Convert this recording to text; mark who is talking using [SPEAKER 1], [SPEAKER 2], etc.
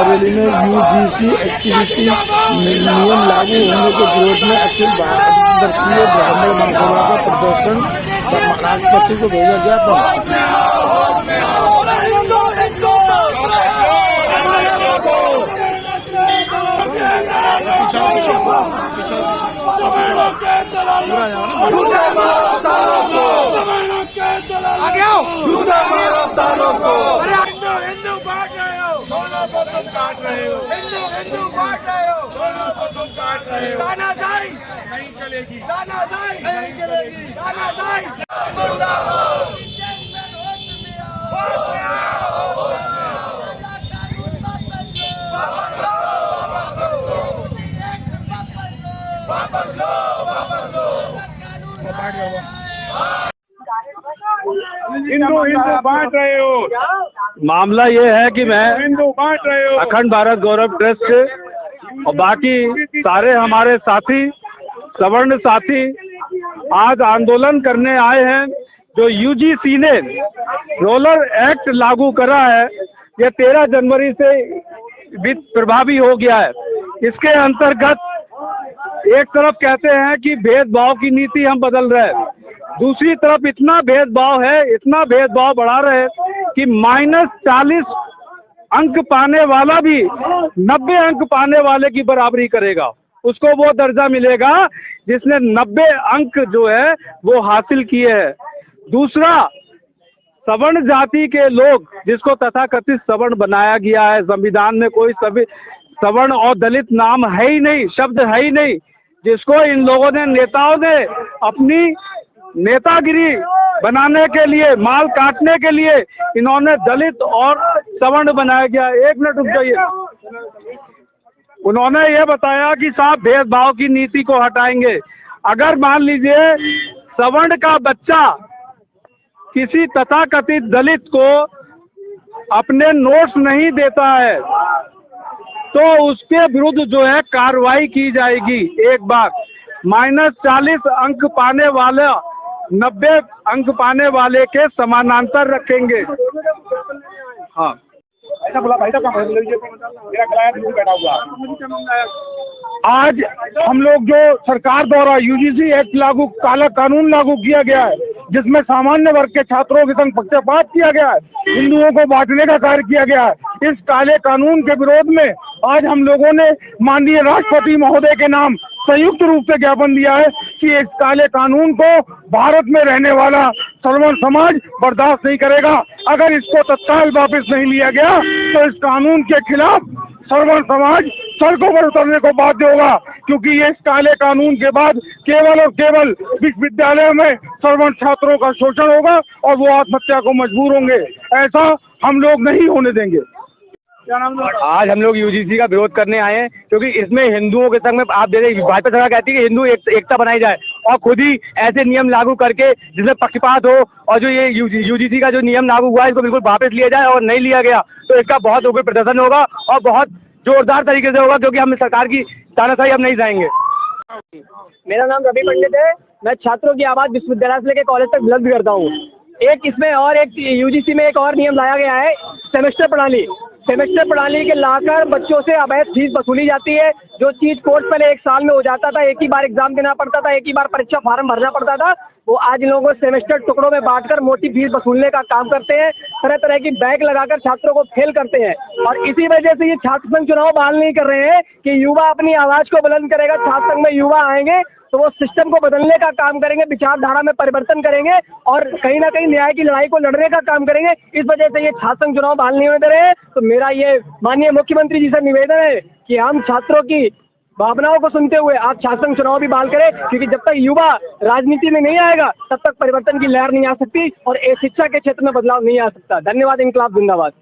[SPEAKER 1] बरेली में UGC activity नियम लागू होने के विरोध में अखिल भारतीय ब्राह्मण महासभा का प्रदर्शन राष्ट्रपति को भेजा ज्ञापन।
[SPEAKER 2] हिंदू बांट रहे हो, सोना को तुम काट रहे हो, हिंदू बांट रहे हो, सोना को तुम काट रहे हो। तानाशाही नहीं चलेगी, तानाशाही नहीं चलेगी, तानाशाही
[SPEAKER 3] हिंदू बांट रहे हो।
[SPEAKER 4] मामला ये है कि मैं
[SPEAKER 3] हिंदू बांट रहे हो।
[SPEAKER 4] अखंड भारत गौरव ट्रस्ट से और बाकी सारे हमारे साथी सवर्ण साथी आज आंदोलन करने आए हैं। जो यूजीसी ने रोलर एक्ट लागू करा है, ये 13 जनवरी से प्रभावी हो गया है। इसके अंतर्गत एक तरफ कहते हैं कि भेदभाव की नीति हम बदल रहे हैं, दूसरी तरफ इतना भेदभाव है, इतना भेदभाव बढ़ा रहे हैं कि -40 अंक पाने वाला भी 90 अंक पाने वाले की बराबरी करेगा, उसको वो दर्जा मिलेगा जिसने 90 अंक जो है वो हासिल किए हैं। दूसरा, सवर्ण जाति के लोग जिसको तथाकथित सवर्ण बनाया गया है, संविधान में कोई सवर्ण और दलित नाम है ही नहीं, शब्द है ही नहीं, जिसको इन लोगों ने नेताओं ने अपनी नेतागिरी बनाने के लिए, माल काटने के लिए इन्होंने दलित और सवर्ण बनाया गया। एक मिनट रुक जाइए। उन्होंने ये बताया कि साहब भेदभाव की नीति को हटाएंगे। अगर मान लीजिए सवर्ण का बच्चा किसी तथाकथित दलित को अपने नोट्स नहीं देता है तो उसके विरुद्ध जो है कार्रवाई की जाएगी। एक बात, -40 अंक पाने वाले 90 अंक पाने वाले के समानांतर रखेंगे। हाँ,
[SPEAKER 3] ऐसा बोला भाई साहब, मेरा क्लाइंट बैठा हुआ। आज हम लोग जो सरकार द्वारा यूजीसी एक्ट लागू, काला कानून लागू किया गया है, जिसमें सामान्य वर्ग के छात्रों के संग पक्षपात किया गया है, हिंदुओं को बांटने का कार्य किया गया है, इस काले कानून के विरोध में आज हम लोगों ने माननीय राष्ट्रपति महोदय के नाम संयुक्त रूप से ज्ञापन दिया है कि इस काले कानून को भारत में रहने वाला सवर्ण समाज बर्दाश्त नहीं करेगा। अगर इसको तत्काल वापस नहीं लिया गया तो इस कानून के खिलाफ सवर्ण समाज सड़कों पर उतरने को बाध्य होगा, क्योंकि ये इस काले कानून के बाद केवल और केवल विश्वविद्यालयों में सवर्ण छात्रों का शोषण होगा और वो आत्महत्या को मजबूर होंगे। ऐसा हम लोग नहीं होने देंगे।
[SPEAKER 4] आज हम लोग यूजीसी का विरोध करने आए हैं क्योंकि इसमें हिंदुओं के संग में आप देखिए भाजपा सरकार कहती है कि हिंदू एकता बनाई जाए और खुद ही ऐसे नियम लागू करके जिसमें पक्षपात हो, और जो ये यूजीसी का जो नियम लागू हुआ है इसको बिल्कुल वापस लिया जाए, और नहीं लिया गया तो इसका बहुत उग्र प्रदर्शन होगा और बहुत जोरदार तरीके से होगा, क्योंकि हम सरकार की तानाशाही हम नहीं चाहेंगे।
[SPEAKER 5] मेरा नाम रवि पंडित है। मैं छात्रों की आवाज विश्वविद्यालय से लेकर कॉलेज तक बुलंद करता हूँ। एक इसमें और एक यूजीसी में एक और नियम लाया गया है, सेमेस्टर प्रणाली के लाकर बच्चों से अवैध फीस वसूली जाती है। जो चीज कोर्स पहले 1 साल में हो जाता था, एक ही बार एग्जाम देना पड़ता था, एक ही बार परीक्षा फॉर्म भरना पड़ता था, वो आज इन लोगों को सेमेस्टर टुकड़ों में बांटकर मोटी फीस वसूलने का काम करते हैं। तरह तरह की बैग लगाकर छात्रों को फेल करते हैं, और इसी वजह से ये छात्र संघ चुनाव बहाल नहीं कर रहे हैं कि युवा अपनी आवाज को बुलंद करेगा। छात्र संघ में युवा आएंगे तो वो सिस्टम को बदलने का काम करेंगे, विचारधारा में परिवर्तन करेंगे और कहीं ना कहीं न्याय की लड़ाई को लड़ने का काम करेंगे। इस वजह से ये छात्र संघ चुनाव बहाल नहीं होने दे रहे हैं। तो मेरा ये माननीय मुख्यमंत्री जी से निवेदन है कि हम छात्रों की भावनाओं को सुनते हुए आप छात्र संघ चुनाव भी बहाल करें, क्योंकि जब तक युवा राजनीति में नहीं आएगा तब तक परिवर्तन की लहर नहीं आ सकती और शिक्षा के क्षेत्र में बदलाव नहीं आ सकता। धन्यवाद। इंकलाब जिंदाबाद।